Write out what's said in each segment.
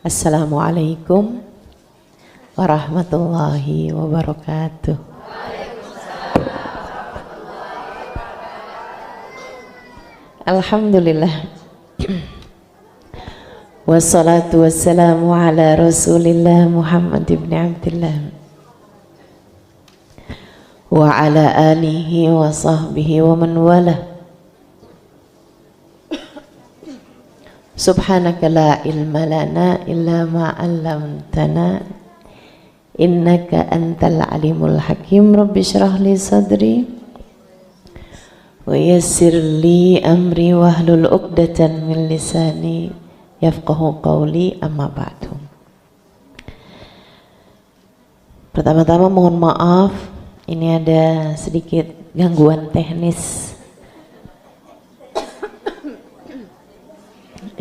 Assalamualaikum warahmatullahi wabarakatuh. Alhamdulillah. Wassalatu wassalamu ala Rasulillah Muhammad ibn Abdullah wa ala alihi wa sahbihi wa man wala. Subhanaka la ilma lana illa ma 'allamtana innaka antal alimul hakim. Rabbi shrah li sadri wa yassir li amri wahlul 'uqdatan min lisani yafqahu qawli, amma ba'du. Pertama-tama mohon maaf, ini ada sedikit gangguan teknis.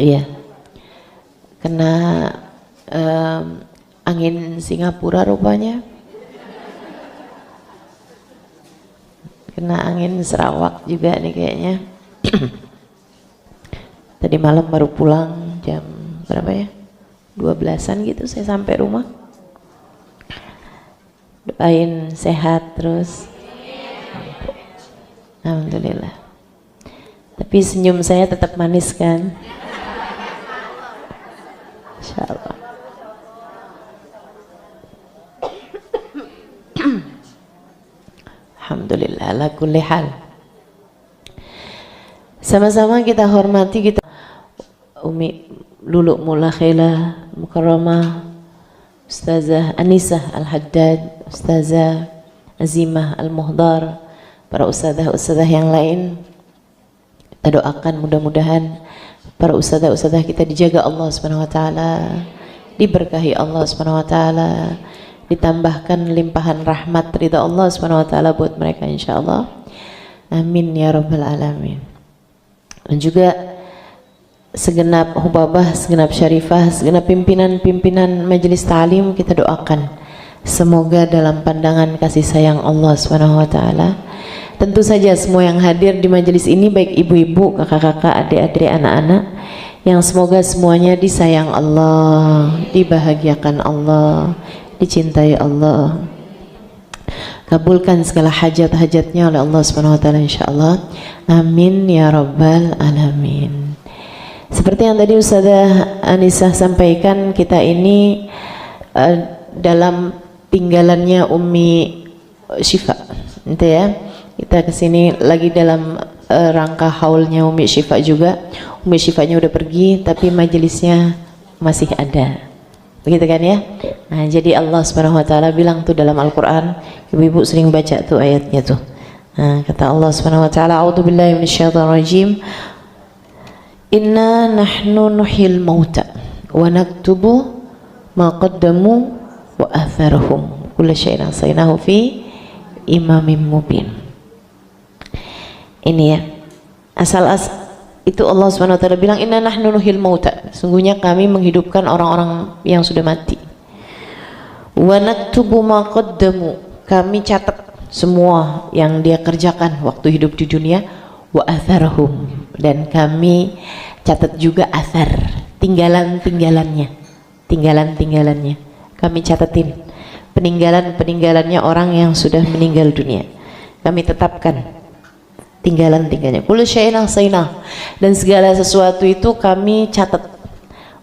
Iya, kena angin Singapura rupanya, kena angin Sarawak juga nih kayaknya. Tadi malam baru pulang jam berapa ya? 12-an gitu saya sampai rumah. Doain sehat terus. Alhamdulillah. Tapi senyum saya tetap manis kan? Insyaallah. Alhamdulillah ala kulli hal. Sama-sama kita hormati kita Umi Lulu Mulakhila Mukarramah, Ustazah Anisah Al-Haddad, Ustazah Azimah Al-Muhdar, para ustazah-ustazah yang lain. Kita doakan mudah-mudahan para ustazah-ustazah kita dijaga Allah Subhanahu wa taala, diberkahi Allah Subhanahu wa taala, ditambahkan limpahan rahmat ridha Allah Subhanahu wa taala buat mereka insyaallah. Amin ya rabbal alamin. Dan juga segenap hubabah, segenap syarifah, segenap pimpinan-pimpinan majelis ta'lim kita doakan semoga dalam pandangan kasih sayang Allah Subhanahu wa taala. Tentu saja semua yang hadir di majelis ini, baik ibu-ibu, kakak-kakak, adik-adik, anak-anak, yang semoga semuanya disayang Allah, dibahagiakan Allah, dicintai Allah. Kabulkan segala hajat-hajatnya oleh Allah Subhanahu wa taala insyaallah. Amin ya rabbal alamin. Seperti yang tadi Ustazah Anisah sampaikan, kita ini dalam tinggalannya Umi Syifa, gitu ya. Kita kesini lagi dalam rangka haulnya Umi Syifa juga. Umi Syifanya udah pergi, tapi majelisnya masih ada, begitu kan ya. Nah, jadi Allah Subhanahu wa taala bilang tuh dalam Al-Quran, ibu-ibu sering baca tuh ayatnya tuh. Nah, kata Allah Subhanahu wa taala, a'udzubillahi minasyaitonirrajim, inna nahnu nuhyil mauta wa naktubu ma qaddamu wa atharahum kullu syai'in ahsaynahu fi imamin mubin. Ini ya, itu Allah Subhanahu wa taala bilang inna nahnu nuhyil mauta, sungguhnya kami menghidupkan orang-orang yang sudah mati. Wa naktubu ma qaddamu, kami catat semua yang dia kerjakan waktu hidup di dunia. Wa atharahum, dan kami catat juga athar, tinggalan-tinggalannya kami catatin, peninggalannya orang yang sudah meninggal dunia kami tetapkan tinggalan-tinggalnya. Kullu syai'in ahsaynah, dan segala sesuatu itu kami catat.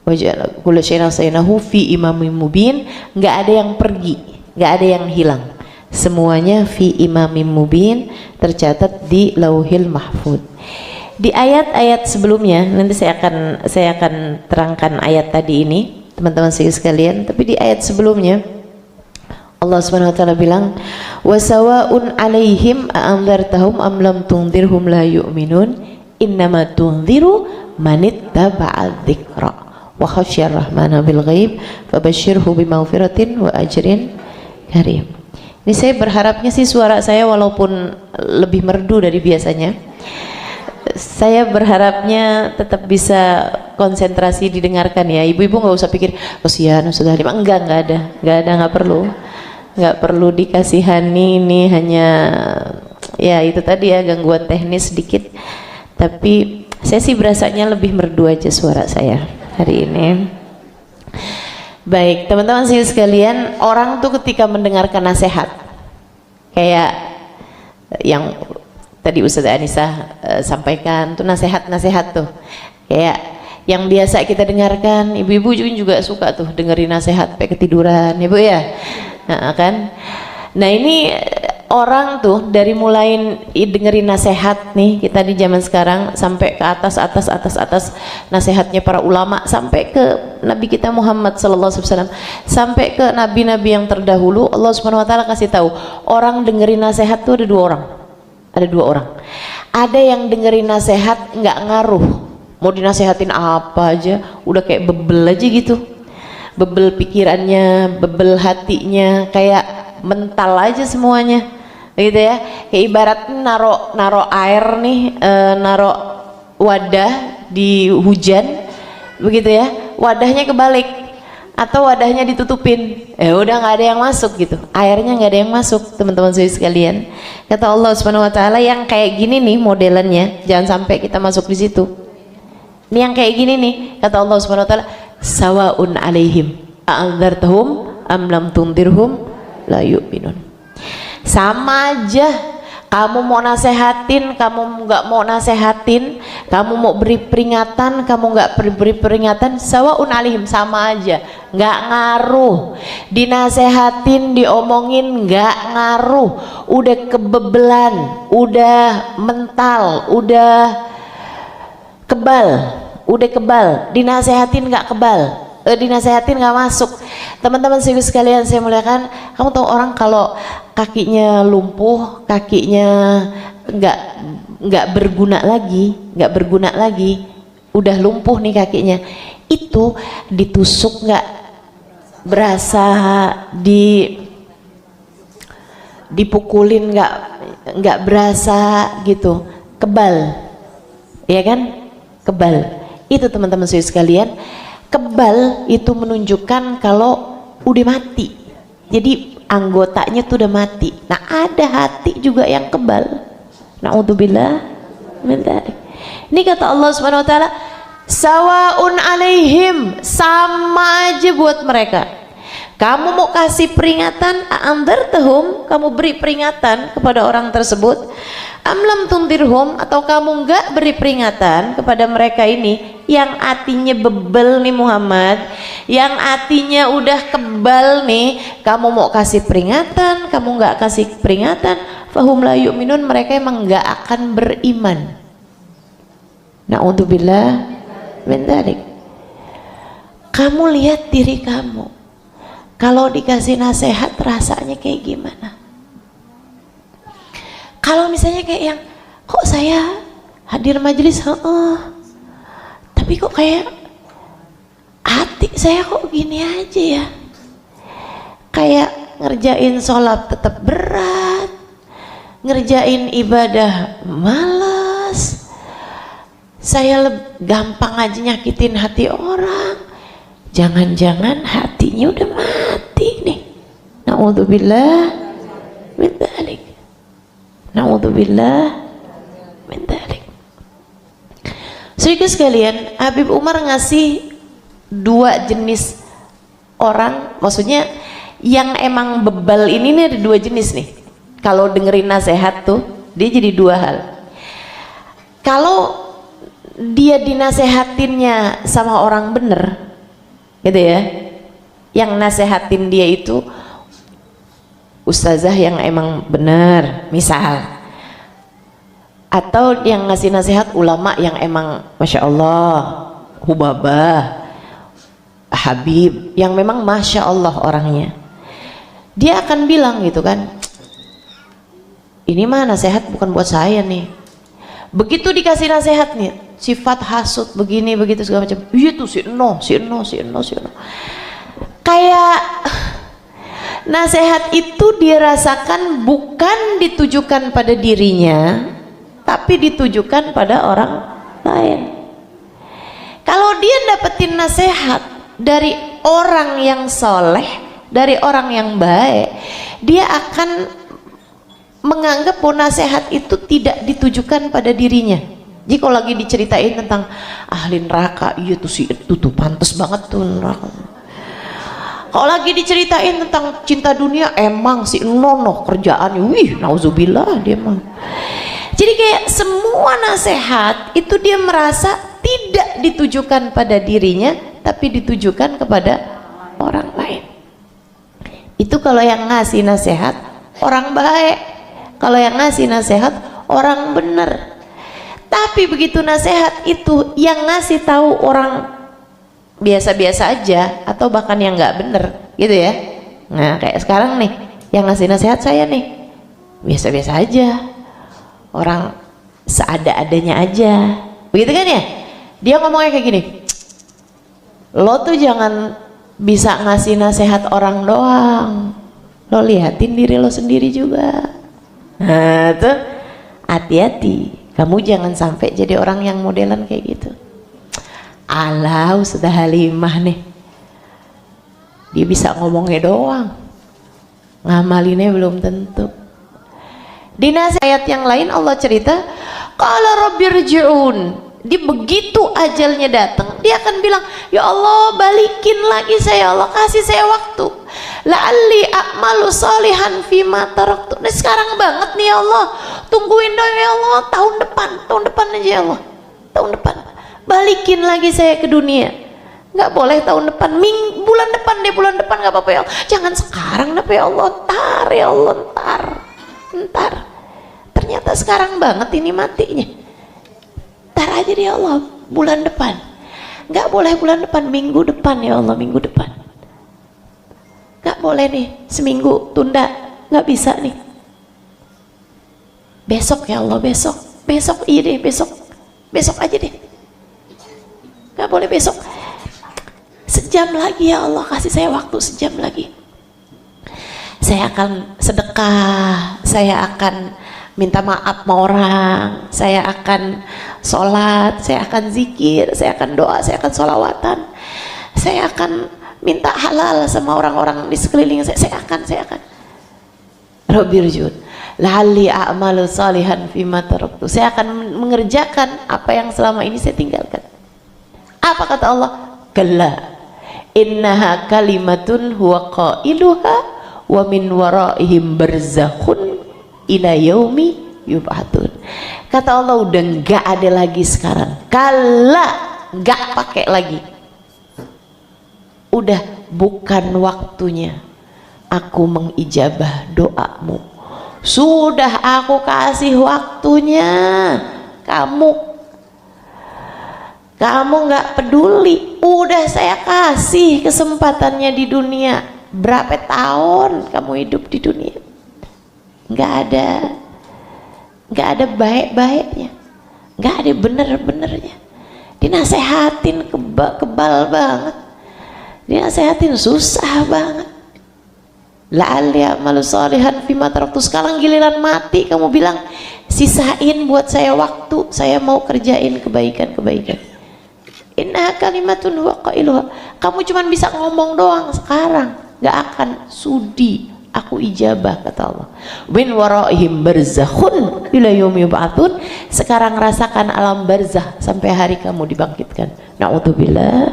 Waja'ala kullu syai'in ahsaynahu fi imamin mubin, enggak ada yang pergi, enggak ada yang hilang. Semuanya fi imamin mubin, tercatat di Lauhil Mahfuz. Di ayat-ayat sebelumnya, nanti saya akan terangkan ayat tadi ini, teman-teman sekalian, tapi di ayat sebelumnya Allah Subhanahu wa taala bilang, "Wasawa'un 'alaihim a'anzartahum am lam tunzirhum la yu'minun innama tunziru manittaba'a dzikra wa khasyar rahmana bil ghaib fabashshirhu bimaghfiratin wa ajrin karim." Ini saya berharapnya sih suara saya walaupun lebih merdu dari biasanya, saya berharapnya tetap bisa konsentrasi didengarkan ya. Ibu-ibu nggak usah pikir kasihan sudah lima, enggak ada, nggak perlu dikasihani. Ini hanya ya itu tadi ya, gangguan teknis sedikit, tapi saya sih berasanya lebih merdu aja suara saya hari ini. Baik, teman-teman sih sekalian, orang tuh ketika mendengarkan nasihat, kayak yang tadi Ustazah Anissa sampaikan tuh nasihat-nasihat tuh, kayak yang biasa kita dengarkan, ibu-ibu juga suka tuh dengerin nasihat sampai ketiduran, ibu ya, nah, kan? Nah ini orang tuh dari mulai dengerin nasihat nih kita di zaman sekarang sampai ke atas nasihatnya para ulama sampai ke Nabi kita Muhammad sallallahu alaihi wasallam sampai ke nabi-nabi yang terdahulu. Allah Subhanahu wa taala kasih tahu orang dengerin nasihat tuh ada dua orang. Ada yang dengerin nasihat nggak ngaruh, mau dinasehatin apa aja udah kayak bebel aja gitu, bebel pikirannya, bebel hatinya, kayak mental aja semuanya gitu ya. Kayak ibarat naro air nih, naro wadah di hujan begitu ya, wadahnya kebalik atau wadahnya ditutupin, udah nggak ada yang masuk gitu, airnya nggak ada yang masuk. Teman-teman sekalian, kata Allah Subhanahu wa taala, yang kayak gini nih modelannya jangan sampai kita masuk di situ. Ini yang kayak gini nih, kata Allah Subhanahu wa taala, sawaun alaihim a'adzartahum am lam tundirhum la yu'minun. Sama aja, kamu mau nasehatin, kamu nggak mau nasehatin, kamu mau beri peringatan, kamu nggak beri peringatan, sawaun alihim, sama aja, nggak ngaruh. Dinasehatin, diomongin nggak ngaruh, udah kebebelan, udah mental, udah kebal, dinasehatin nggak kebal, dinasehatin nggak masuk. Teman-teman sekalian saya muliakan, kamu tahu orang kalau kakinya lumpuh, kakinya nggak berguna lagi, udah lumpuh nih kakinya, itu ditusuk nggak berasa, dipukulin nggak berasa gitu, kebal, ya kan? Kebal itu teman-teman sekalian. Kebal itu menunjukkan kalau udah mati, jadi anggotanya tuh udah mati. Nah ada hati juga yang kebal, na'udzubillah min dzalik. Ini kata Allah Subhanahu wa taala, sawaun alaihim, sama aja buat mereka. Kamu mau kasih peringatan, a'andzartahum, kamu beri peringatan kepada orang tersebut, amlam tundirhum, atau kamu enggak beri peringatan kepada mereka ini yang hatinya bebel nih Muhammad, yang hatinya udah kebal nih, kamu mau kasih peringatan, kamu enggak kasih peringatan, fahum la yu'minun, mereka emang enggak akan beriman. Na'udzubillah min dzalik. Kamu lihat diri kamu, kalau dikasih nasihat rasanya kayak gimana? Kalau misalnya kayak yang, kok saya hadir majelis, tapi kok kayak hati saya kok gini aja ya, kayak ngerjain sholat tetap berat, ngerjain ibadah malas, saya gampang aja nyakitin hati orang. Jangan-jangan hatinya udah mati nih. Na'udzubillah min dzalik. Na'udzubillah min dzalik. Saudara sekalian, Habib Umar ngasih dua jenis orang, maksudnya yang emang bebal ini nih ada dua jenis nih. Kalau dengerin nasihat tuh dia jadi dua hal. Kalau dia dinasehatinnya sama orang bener gitu ya, yang nasehatin dia itu ustazah yang emang bener misal, atau yang ngasih nasihat ulama yang emang masya Allah hubabah habib, yang memang masya Allah orangnya, dia akan bilang gitu kan, ini mah nasihat bukan buat saya nih. Begitu dikasih nasihat nih, sifat hasut begini begitu segala macam, iya tuh si no. Kayak nasihat itu dirasakan bukan ditujukan pada dirinya, tapi ditujukan pada orang lain. Kalau dia dapetin nasihat dari orang yang soleh, dari orang yang baik, dia akan menganggap bahwa nasihat itu tidak ditujukan pada dirinya. Jadi kalau lagi diceritain tentang ahli neraka, iya tuh si itu tuh pantas banget tuh neraka. Kalau lagi diceritain tentang cinta dunia, emang si nono kerjaannya, wih, nauzubillah dia mah. Jadi kayak semua nasihat itu dia merasa tidak ditujukan pada dirinya, tapi ditujukan kepada orang lain. Itu kalau yang ngasih nasihat orang baik, kalau yang ngasih nasihat orang benar. Tapi begitu nasihat itu yang ngasih tahu orang biasa-biasa aja atau bahkan yang nggak bener gitu ya. Nah kayak sekarang nih yang ngasih nasihat saya nih biasa-biasa aja, orang seada-adanya aja, begitu kan ya. Dia ngomongnya kayak gini, lo tuh jangan bisa ngasih nasihat orang doang, lo lihatin diri lo sendiri juga. Nah tuh hati-hati, kamu jangan sampai jadi orang yang modelan kayak gitu. Alah sudah Halimah nih, dia bisa ngomongnya doang, ngamalinnya belum tentu. Di nasihat yang lain Allah cerita, qala rabbirji'un, dia begitu ajalnya datang dia akan bilang, ya Allah balikin lagi saya, Allah kasih saya waktu, la'alli a'malu salihan fima taraktu. Nah sekarang banget nih ya Allah, tungguin dong ya Allah, tahun depan aja ya Allah, tahun depan balikin lagi saya ke dunia. Nggak boleh tahun depan, bulan depan nggak apa-apa ya Allah, jangan sekarang deh ya Allah, ntar ya Allah, ntar. Ternyata sekarang banget ini matinya, ntar aja deh ya Allah, bulan depan. Nggak boleh bulan depan, minggu depan ya Allah, minggu depan. Nggak boleh nih seminggu tunda, nggak bisa nih, besok ya Allah, besok iya deh, besok aja deh, nggak boleh besok, sejam lagi ya Allah, kasih saya waktu sejam lagi, saya akan sedekah, saya akan minta maaf sama orang, saya akan sholat, saya akan zikir, saya akan doa, saya akan sholawatan, saya akan minta halal sama orang-orang di sekeliling saya akan Rabbirji'un la'alli a'malu salihan fima taraktu, saya akan mengerjakan apa yang selama ini saya tinggalkan. Apa kata Allah? Kalla innaha kalimatun huwa qailuha wa min waraihim barzakhun ila yaumi yub'atsun. Kata Allah udah nggak ada lagi sekarang, kalla, nggak pakai lagi, udah bukan waktunya aku mengijabah doamu, sudah aku kasih waktunya, kamu nggak peduli, udah saya kasih kesempatannya di dunia. Berapa tahun kamu hidup di dunia, nggak ada baik-baiknya, nggak ada bener-benernya, dinasehatin kebal banget, dinasehatin susah banget. La'alli a'malu shalihan fima taraktu, sekarang giliran mati kamu bilang sisain buat saya waktu, saya mau kerjain kebaikan. Inna kalimatun huwa qailuha, kamu cuma bisa ngomong doang sekarang, nggak akan sudi aku ijabah, kata Allah. Min waraihim barzakhun ila yaumi yub'atsun, sekarang rasakan alam barzah sampai hari kamu dibangkitkan. Na'udzubillah.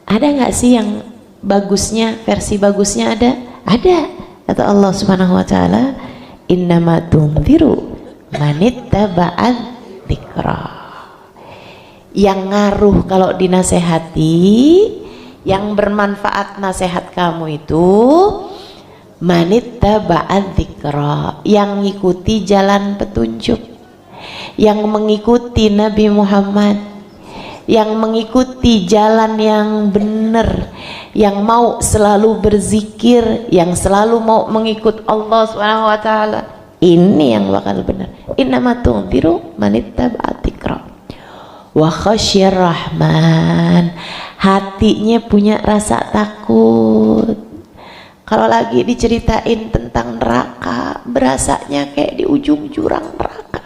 Ada nggak sih yang bagusnya, versi bagusnya? Ada. Kata Allah Subhanahu wa taala, innama tunziru manittaba'ad dzikra. Yang ngaruh kalau dinasehati, yang bermanfaat nasihat kamu itu manittaba'ad dzikra, yang ngikuti jalan petunjuk, yang mengikuti Nabi Muhammad, yang mengikuti jalan yang benar, yang mau selalu berzikir, yang selalu mau mengikut Allah Subhanahu wa taala. Ini yang bakal benar. Innama tunziru manittaba'ad dzikra wa khasyir rahman, hatinya punya rasa takut. Kalau lagi diceritain tentang neraka, berasanya kayak di ujung jurang neraka.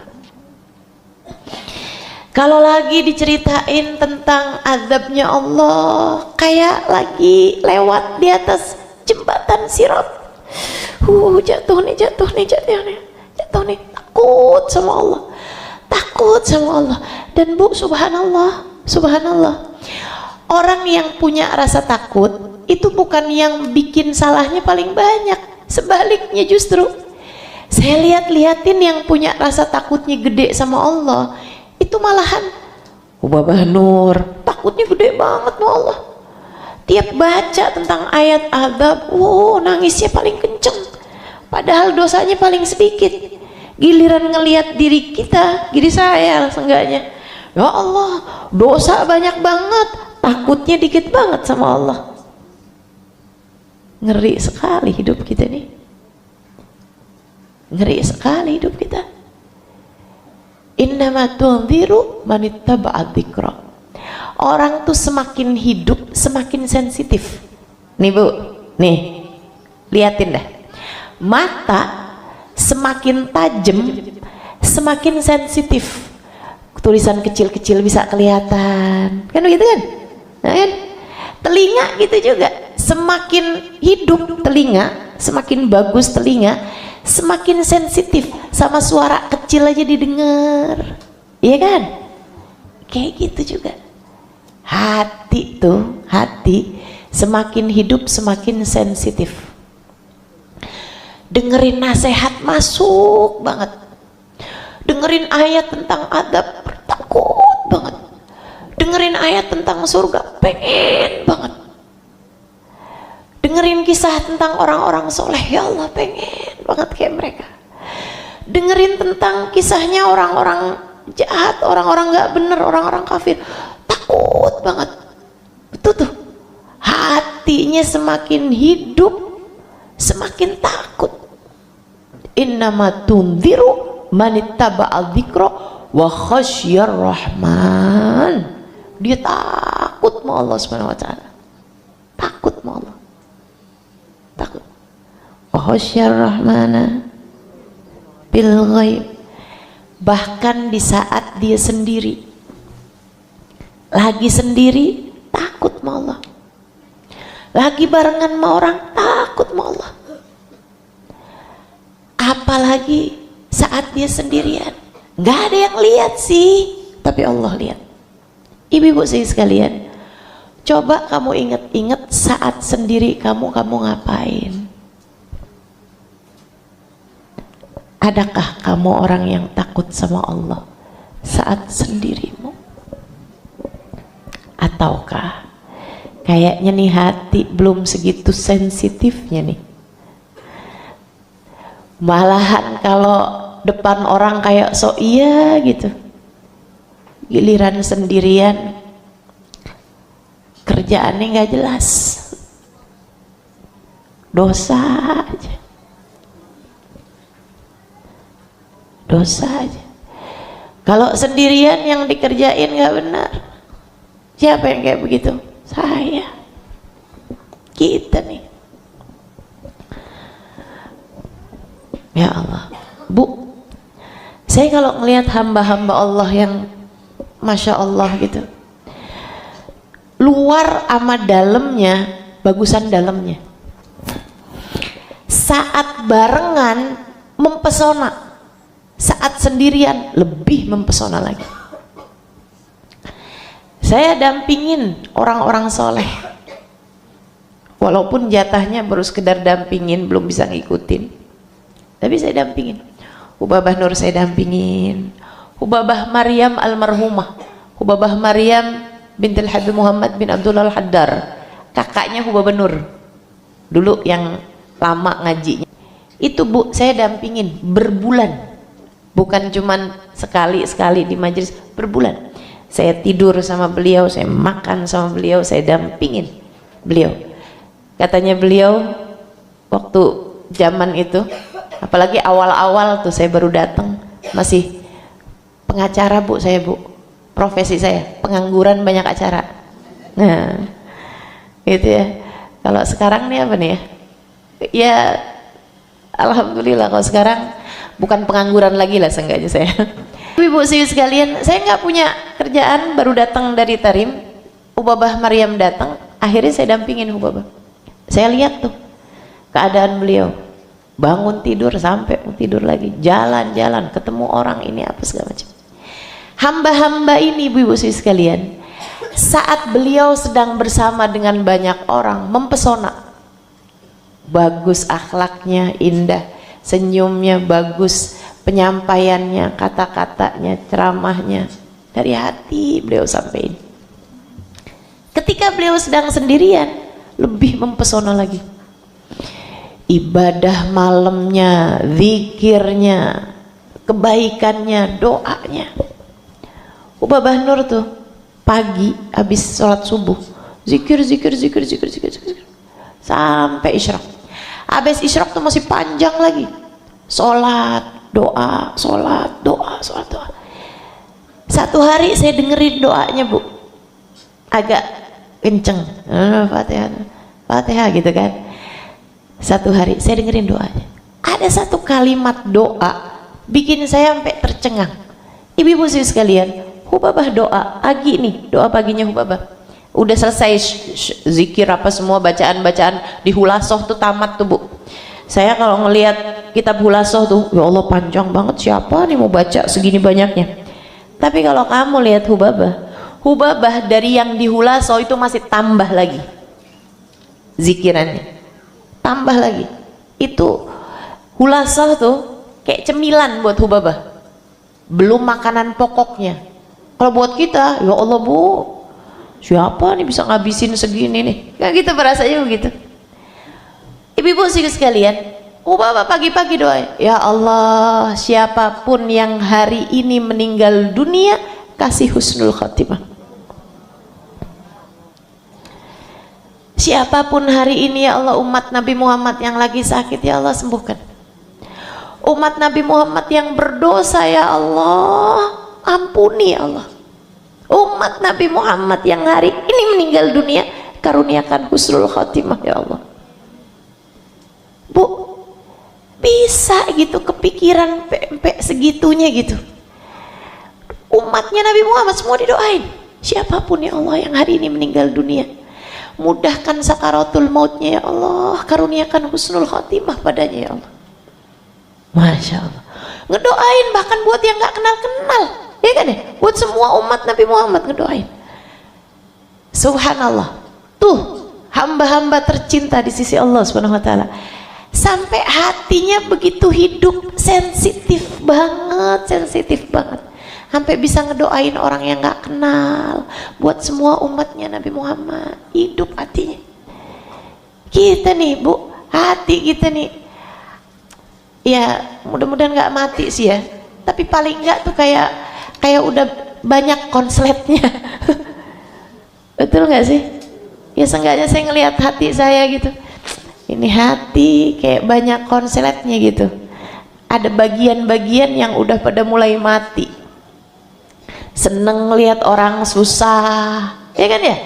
Kalau lagi diceritain tentang azabnya Allah, kayak lagi lewat di atas jembatan Sirat, jatuh nih, takut sama Allah. Dan Bu, subhanallah, Orang yang punya rasa takut itu bukan yang bikin salahnya paling banyak, sebaliknya justru. Saya lihat-liatin yang punya rasa takutnya gede sama Allah, itu malahan Ubabah Nur takutnya gede banget sama Allah. Tiap baca tentang ayat azab, nangisnya paling kenceng, padahal dosanya paling sedikit. Giliran ngelihat diri kita, diri saya seenggaknya, ya Allah dosa banyak banget, takutnya dikit banget sama Allah. Ngeri sekali hidup kita nih, ngeri sekali hidup kita. Innama tunziru man ittaba'a dzikra. Orang tuh semakin hidup semakin sensitif. Nih Bu, nih liatin dah, mata semakin tajam semakin sensitif. Tulisan kecil-kecil bisa kelihatan, kan begitu kan? Nah, kan? Telinga gitu juga, semakin hidup telinga, semakin bagus telinga, semakin sensitif, sama suara kecil aja didengar, iya kan? Kayak gitu juga hati tuh, hati semakin hidup semakin sensitif. Dengerin nasihat masuk banget, dengerin ayat tentang adab takut banget, dengerin ayat tentang surga pengen banget, dengerin kisah tentang orang-orang soleh, ya Allah pengen banget kayak mereka, dengerin tentang kisahnya orang-orang jahat, orang-orang gak bener, orang-orang kafir, takut banget. Betul tuh, hatinya semakin hidup semakin takut. Innama tunziru man ittaba'a dzikra wa khasyar rahman. Dia takut sama Allah Subhanahu wa taala, takut sama Allah, takut. Wa khasyar rahmana bil ghaib. Bahkan di saat dia sendiri, lagi sendiri takut sama Allah, lagi barengan sama orang takut sama Allah. Apalagi saat dia sendirian, nggak ada yang lihat sih, tapi Allah lihat. Ibu-ibu saya sekalian, coba kamu ingat-ingat saat sendiri kamu ngapain? Adakah kamu orang yang takut sama Allah saat sendirimu? Ataukah kayaknya nih hati belum segitu sensitifnya nih, malahan kalau depan orang kayak sok iya gitu, giliran sendirian kerjaannya nggak jelas, dosa aja, dosa aja. Kalau sendirian yang dikerjain nggak benar, siapa yang kayak begitu? Saya, kita nih. Ya Allah, Bu, saya kalau ngelihat hamba-hamba Allah yang Masya Allah gitu, luar sama dalamnya, bagusan dalamnya. Saat barengan mempesona, saat sendirian lebih mempesona lagi. Saya dampingin orang-orang soleh, walaupun jatahnya baru sekedar dampingin, belum bisa ngikutin, tapi saya dampingin. Ubabah Nur saya dampingin, Ubabah Maryam almarhumah, Ubabah Maryam bintil Habib Muhammad bin Abdullah al-Haddar, kakaknya Ubabah Nur dulu yang lama ngajinya itu, Bu, saya dampingin berbulan, bukan cuman sekali-sekali di majelis, berbulan. Saya tidur sama beliau, saya makan sama beliau, saya dampingin beliau. Katanya beliau waktu zaman itu, apalagi awal-awal tuh saya baru datang, masih pengacara, Bu, saya, Bu, profesi saya pengangguran, banyak acara. Nah gitu ya. Kalau sekarang nih apa nih ya, ya alhamdulillah kalau sekarang bukan pengangguran lagi lah seenggaknya saya. Ibu sih sekalian, saya nggak punya kerjaan, baru datang dari Tarim, Ubabah Maryam datang, akhirnya saya dampingin Ubabah. Saya lihat tuh keadaan beliau, bangun tidur sampai tidur lagi, jalan-jalan, ketemu orang ini apa segala macam. Hamba-hamba ini, ibu-ibu sekalian, saat beliau sedang bersama dengan banyak orang, mempesona. Bagus akhlaknya, indah, senyumnya bagus, penyampaiannya, kata-katanya, ceramahnya, dari hati beliau sampaikan. Ketika beliau sedang sendirian, lebih mempesona lagi. Ibadah malamnya, zikirnya, kebaikannya, doanya. Ubabah Nur tuh pagi habis sholat subuh, zikir sampai isyraq. Habis isyraq tuh masih panjang lagi, sholat doa. Satu hari saya dengerin doanya, Bu, agak kenceng, Fatihah gitu kan. Satu hari saya dengerin doanya, ada satu kalimat doa bikin saya sampai tercengang. Ibu-ibu sekalian, Hubabah doa pagi nih, doa paginya Hubabah udah selesai zikir apa semua, bacaan-bacaan di Hulasoh tuh tamat tuh, Bu. Saya kalau ngelihat kitab Hulasoh tuh, ya Allah panjang banget, siapa nih mau baca segini banyaknya. Tapi kalau kamu lihat Hubabah dari yang di Hulasoh itu masih tambah lagi zikirannya, tambah lagi. Itu Hulasoh tuh kayak cemilan buat Hubabah, belum makanan pokoknya. Kalau buat kita, ya Allah Bu, siapa nih bisa ngabisin segini nih, kayak gitu berasanya begitu. Ibu-ibu sekalian, Hubabah pagi-pagi doa, ya Allah, siapapun yang hari ini meninggal dunia, kasih husnul khatimah. Siapapun hari ini ya Allah, umat Nabi Muhammad yang lagi sakit ya Allah sembuhkan. Umat Nabi Muhammad yang berdosa ya Allah ampuni ya Allah. Umat Nabi Muhammad yang hari ini meninggal dunia, karuniakan husnul khatimah ya Allah. Bu, bisa gitu kepikiran sampai segitunya gitu. Umatnya Nabi Muhammad semua didoain, siapapun ya Allah yang hari ini meninggal dunia, mudahkan sakaratul mautnya ya Allah, karuniakan husnul khatimah padanya ya Allah. Masya Allah, ngedoain bahkan buat yang gak kenal-kenal, ya kan ya, buat semua umat Nabi Muhammad ngedoain. Subhanallah, tuh hamba-hamba tercinta di sisi Allah Subhanahu wa ta'ala, sampai hatinya begitu hidup, sensitif banget, sampai bisa ngedoain orang yang gak kenal, buat semua umatnya Nabi Muhammad, hidup hatinya. Kita nih Bu, hati kita nih, ya mudah-mudahan gak mati sih ya, tapi paling enggak tuh kayak udah banyak konsletnya. Betul gak sih? Ya seenggaknya saya ngelihat hati saya gitu, ini hati kayak banyak konsletnya gitu, ada bagian-bagian yang udah pada mulai mati. Seneng lihat orang susah, ya kan ya,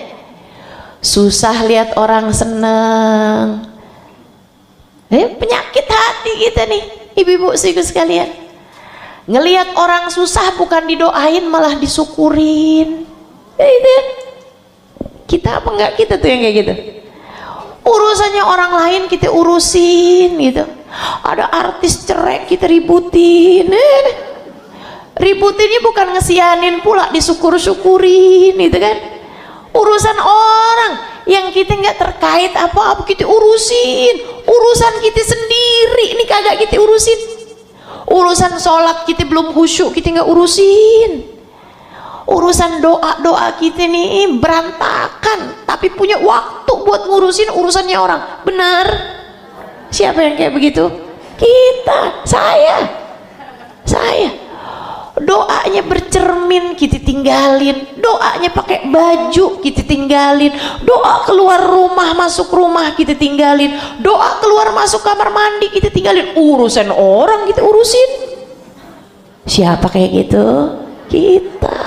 susah lihat orang seneng. Penyakit hati kita nih ibu-ibu sekalian, ngelihat orang susah bukan didoain malah disyukurin. Kita apa enggak, kita tuh yang kayak gitu, urusannya orang lain kita urusin gitu. Ada artis cerai kita ributin, ributinnya bukan ngesianin pula, disyukur-syukurin gitu kan. Urusan orang yang kita nggak terkait apa-apa kita urusin, urusan kita sendiri ini kagak kita urusin. Urusan sholat kita belum khusyuk kita nggak urusin. Urusan doa kita nih berantakan, tapi punya waktu buat ngurusin urusannya orang. Benar? Siapa yang kayak begitu? Kita, saya. Doanya bercermin kita tinggalin, doanya pakai baju kita tinggalin, doa keluar rumah masuk rumah kita tinggalin, doa keluar masuk kamar mandi kita tinggalin, urusan orang kita urusin. Siapa kayak gitu? Kita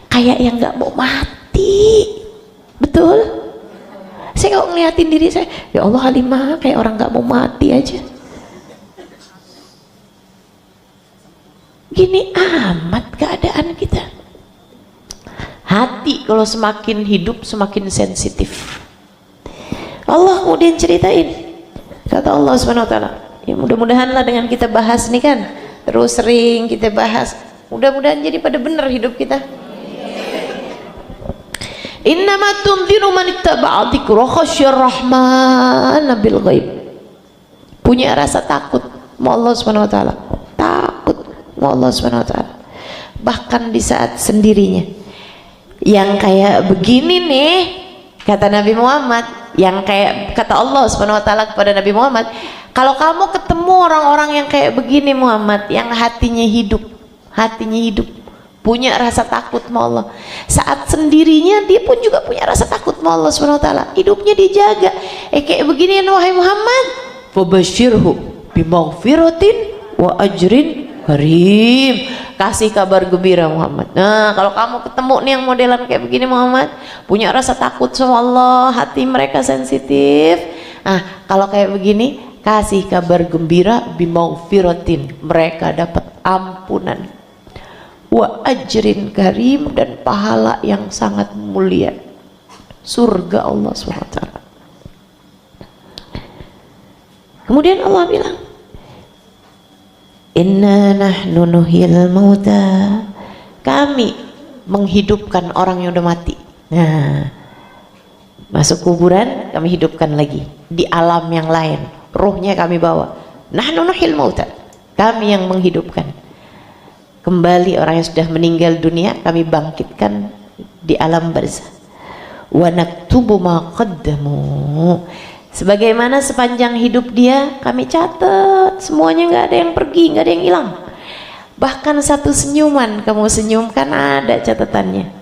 kayak yang nggak mau mati. Betul? Saya kalau ngeliatin diri saya, ya Allah Halimah kayak orang nggak mau mati aja. Gini amat keadaan kita. Hati kalau semakin hidup semakin sensitif. Allah kemudian ceritain, kata Allah Subhanahu wa ta'ala, ya mudah-mudahanlah dengan kita bahas nih kan, terus sering kita bahas, mudah-mudahan jadi pada benar hidup kita. Innama tunziru man ittaba'a dzikra khasyar rahman bil ghaib. Punya rasa takut sama Allah Subhanahu wa taala. Takut sama Allah Subhanahu wa taala. Bahkan di saat sendirinya. Yang kayak begini nih, kata Nabi Muhammad, yang kayak kata Allah Subhanahu wa taala kepada Nabi Muhammad, kalau kamu ketemu orang-orang yang kayak begini Muhammad, yang hatinya hidup, punya rasa takut sama Allah, saat sendirinya dia pun juga punya rasa takut sama Allah Subhanahu wa taala, hidupnya dijaga. Kayak begini wahai Muhammad, fabashirhu bimaghfiratin wa ajrin karim. Kasih kabar gembira Muhammad. Nah, kalau kamu ketemu nih yang modelan kayak begini Muhammad, punya rasa takut sama Allah, hati mereka sensitif. Nah, kalau kayak begini, kasih kabar gembira bimaghfiratin, mereka dapat ampunan, wa ajrin karim, dan pahala yang sangat mulia, surga Allah SWT. Kemudian Allah bilang, inna nahnu nuhyil mauta, kami menghidupkan orang yang udah mati. Nah, masuk kuburan kami hidupkan lagi di alam yang lain, ruhnya kami bawa. Nahnu nuhyil mauta, kami yang menghidupkan kembali orang yang sudah meninggal dunia, kami bangkitkan di alam barzah. Wa naktubu ma qaddamu, sebagaimana sepanjang hidup dia kami catat semuanya, nggak ada yang pergi, nggak ada yang hilang. Bahkan satu senyuman kamu senyumkan ada catatannya,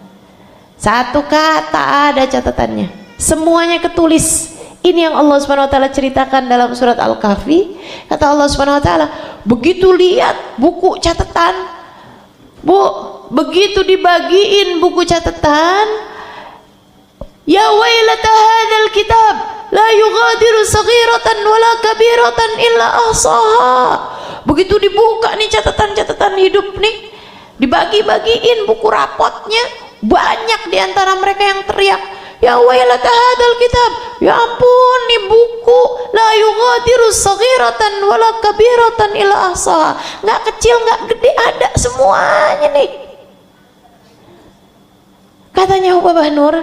satu kata ada catatannya, semuanya ketulis. Ini yang Allah Subhanahu wa taala ceritakan dalam surat Al-Kahfi. Kata Allah Subhanahu wa taala, begitu lihat buku catatan, Bu, begitu dibagiin buku catatan, ya wailata hadzal kitab la yughadiru saghiratan wala kabiratan illa ahsaha. Begitu dibuka nih catatan-catatan hidup nih, dibagi-bagiin buku rapotnya, banyak diantara mereka yang teriak, ya wailata hadzal kitab, ya ampun nih buku, la yughadiru saghiratan wala kabiratan illa ahsaha, nggak kecil nggak gede ada semuanya nih. Katanya Babah Nur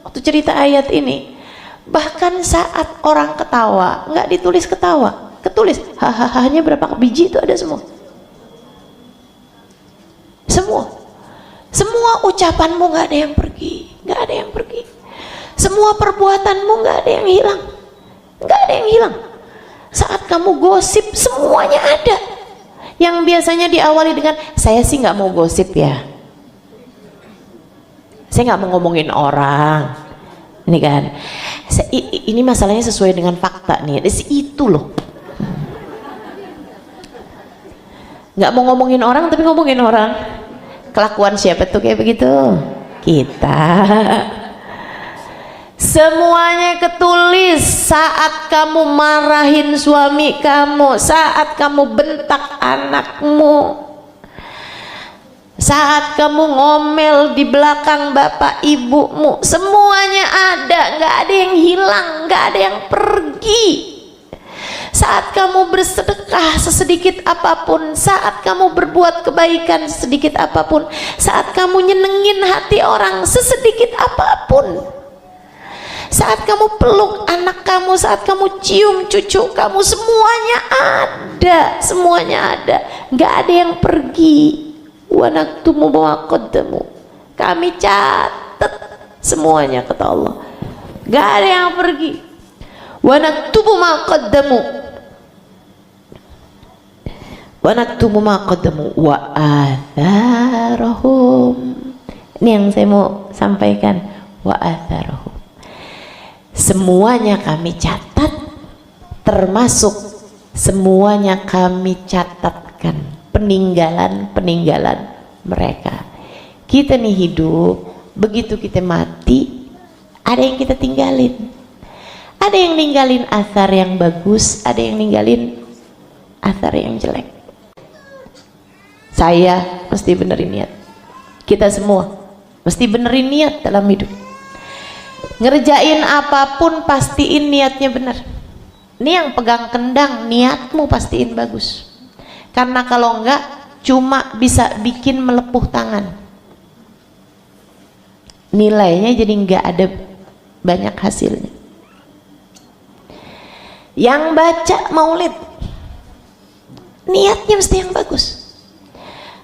waktu cerita ayat ini, bahkan saat orang ketawa nggak ditulis ketawa, ketulis hahaha-nya berapa biji itu ada semua. Semua ucapanmu nggak ada yang pergi, nggak ada yang pergi. Semua perbuatanmu nggak ada yang hilang, nggak ada yang hilang. Saat kamu gosip semuanya ada. Yang biasanya diawali dengan saya sih nggak mau gosip ya, saya nggak mau ngomongin orang. Ini kan, ini masalahnya sesuai dengan fakta nih. Itu loh, nggak mau ngomongin orang tapi ngomongin orang. Kelakuan siapa tuh kayak begitu? Kita. Semuanya ketulis. Saat kamu marahin suami kamu, saat kamu bentak anakmu, saat kamu ngomel di belakang bapak ibumu, semuanya ada, nggak ada yang hilang, nggak ada yang pergi. Saat kamu bersedekah sesedikit apapun, saat kamu berbuat kebaikan sesedikit apapun, saat kamu nyenengin hati orang sesedikit apapun, saat kamu peluk anak kamu, saat kamu cium cucu kamu, semuanya ada, semuanya ada, nggak ada yang pergi. Wa naktumu ma qaddamu, kami catat semuanya, kata Allah, nggak ada yang pergi. Wa naktubu ma qaddamu wa naktubu ma qaddamu wa atharahum. Ini yang saya mau sampaikan, wa atharahum, semuanya kami catat, termasuk semuanya kami catatkan peninggalan mereka. Kita nih hidup, begitu kita mati ada yang kita tinggalin. Ada yang ninggalin athar yang bagus, ada yang ninggalin athar yang jelek. Saya mesti benerin niat, kita semua mesti benerin niat dalam hidup. Ngerjain apapun pastiin niatnya benar. Ini yang pegang kendang, niatmu pastiin bagus. Karena kalau enggak cuma bisa bikin melepuh tangan. nilainya jadi nggak ada banyak hasilnya. Yang baca maulid niatnya mesti yang bagus.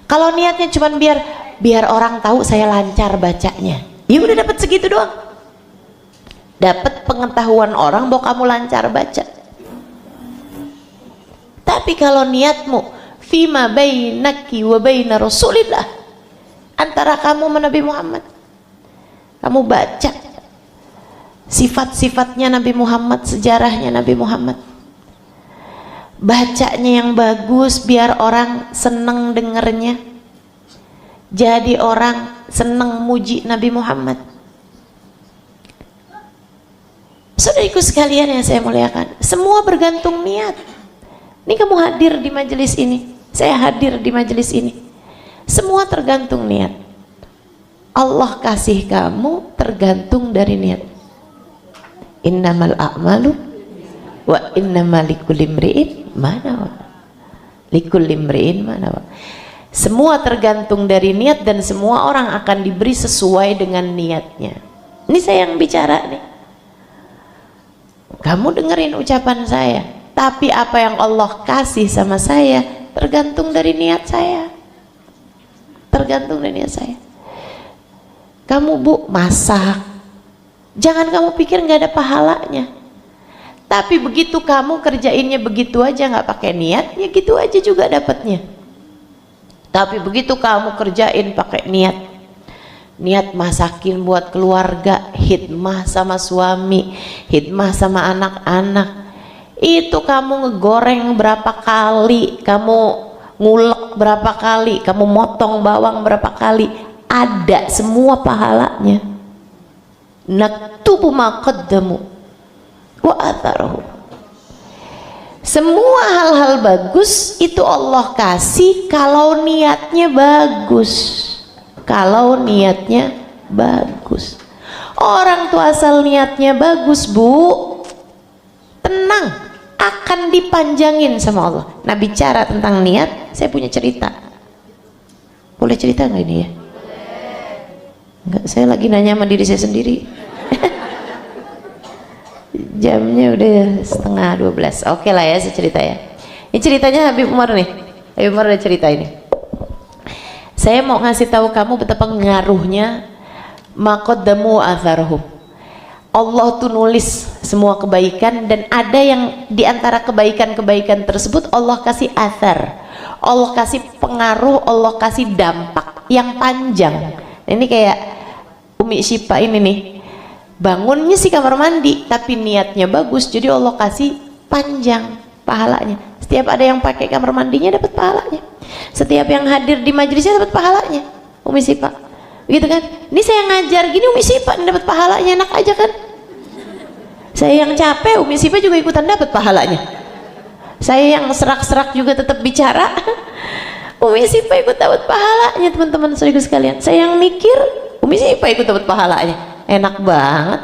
Kalau niatnya cuma biar orang tahu saya lancar bacanya, ya udah dapat segitu doang, dapat pengetahuan orang bahwa kamu lancar baca. Tapi kalau niatmu fima bainaki wa baina rasulillah, antara kamu sama Nabi Muhammad, kamu baca sifat-sifatnya Nabi Muhammad, sejarahnya Nabi Muhammad, bacanya yang bagus biar orang seneng dengernya, jadi orang seneng muji Nabi Muhammad. Saudariku sekalian yang saya muliakan, semua bergantung niat. Ini kamu hadir di majelis ini, saya hadir di majelis ini, semua tergantung niat. Allah kasih kamu tergantung dari niat. Innamal a'malu wa innamal likulli imri'in ma nawa. Likulli imri'in ma nawa. Semua tergantung dari niat dan semua orang akan diberi sesuai dengan niatnya. Ini saya yang bicara nih. Kamu dengerin ucapan saya, tapi apa yang Allah kasih sama saya tergantung dari niat saya. Tergantung dari niat saya. Kamu Bu masak, jangan kamu pikir nggak ada pahalanya. Tapi begitu kamu kerjainnya begitu aja nggak pakai niat, ya gitu aja juga dapatnya. Tapi begitu kamu kerjain pakai niat, niat masakin buat keluarga, hidmah sama suami, hidmah sama anak-anak, itu kamu ngegoreng berapa kali, kamu ngulek berapa kali, kamu motong bawang berapa kali, ada semua pahalanya. Naktubu ma qaddamu wa atharuhu. Semua hal-hal bagus itu Allah kasih kalau niatnya bagus. Kalau niatnya bagus. Orang tuh asal niatnya bagus, Bu, tenang, akan dipanjangin sama Allah. Nah, bicara tentang niat, saya punya cerita. Boleh cerita nggak ini ya? Enggak, saya lagi nanya sama diri saya sendiri. Jamnya udah 11:30. Oke lah ya, saya cerita ya. Ini ceritanya Habib Umar nih. Habib Umar udah cerita ini. Saya mau ngasih tahu kamu betapa ngaruhnya maqaddamu atharuhum. Allah tuh nulis semua kebaikan, dan ada yang diantara kebaikan-kebaikan tersebut Allah kasih athar, Allah kasih pengaruh, Allah kasih dampak yang panjang. Ini kayak Umi Syifa ini nih, bangunnya sih kamar mandi tapi niatnya bagus, jadi Allah kasih panjang pahalanya. Setiap ada yang pakai kamar mandinya dapat pahalanya, setiap yang hadir di majelisnya dapat pahalanya. Umi Syifa gitu kan, ini saya ngajar gini Umi Syifa dapat pahalanya, enak aja kan. Saya yang capek, Umi Syifa juga ikutan dapat pahalanya. Saya yang serak-serak juga tetap bicara, Umi Syifa ikut dapat pahalanya. Teman-teman saudara sekalian, saya yang mikir, Umi Syifa ikut dapat pahalanya, enak banget.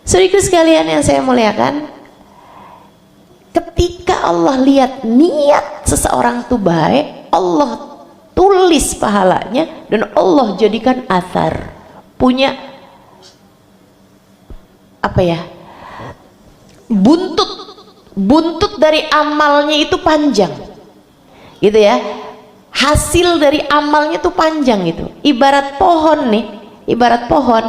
Saudara sekalian yang saya muliakan, ketika Allah lihat niat seseorang itu baik, Allah tulis pahalanya dan Allah jadikan athar, punya apa ya, buntut dari amalnya itu panjang gitu ya, hasil dari amalnya tuh panjang gitu. Ibarat pohon nih, ibarat pohon,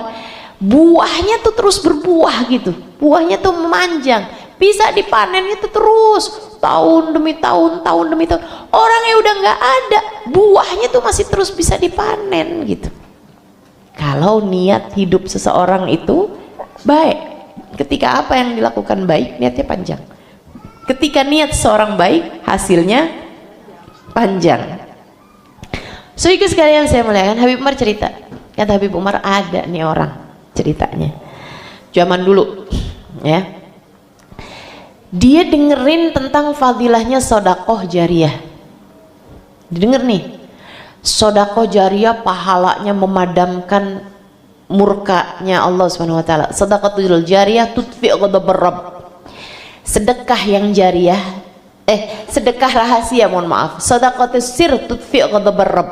buahnya tuh terus berbuah gitu, buahnya tuh memanjang, bisa dipanennya tuh terus tahun demi tahun, tahun demi tahun. Orangnya udah nggak ada, buahnya tuh masih terus bisa dipanen gitu. Kalau niat hidup seseorang itu baik, ketika apa yang dilakukan baik, niatnya panjang. Ketika niat seorang baik, hasilnya panjang. So itu sekalian saya muliakan, Habib Umar cerita. Kata Habib Umar, ada nih orang ceritanya zaman dulu ya, dia dengerin tentang fadilahnya sodakoh jariyah. Didengar nih, sodakoh jariyah pahalanya memadamkan murkanya Allah Subhanahu wa taala. Sedekatul jariyah tudfi ghadabar rabb. Sedekah yang jariyah, sedekah rahasia, mohon maaf. Sedekatus sir tudfi ghadabar rabb.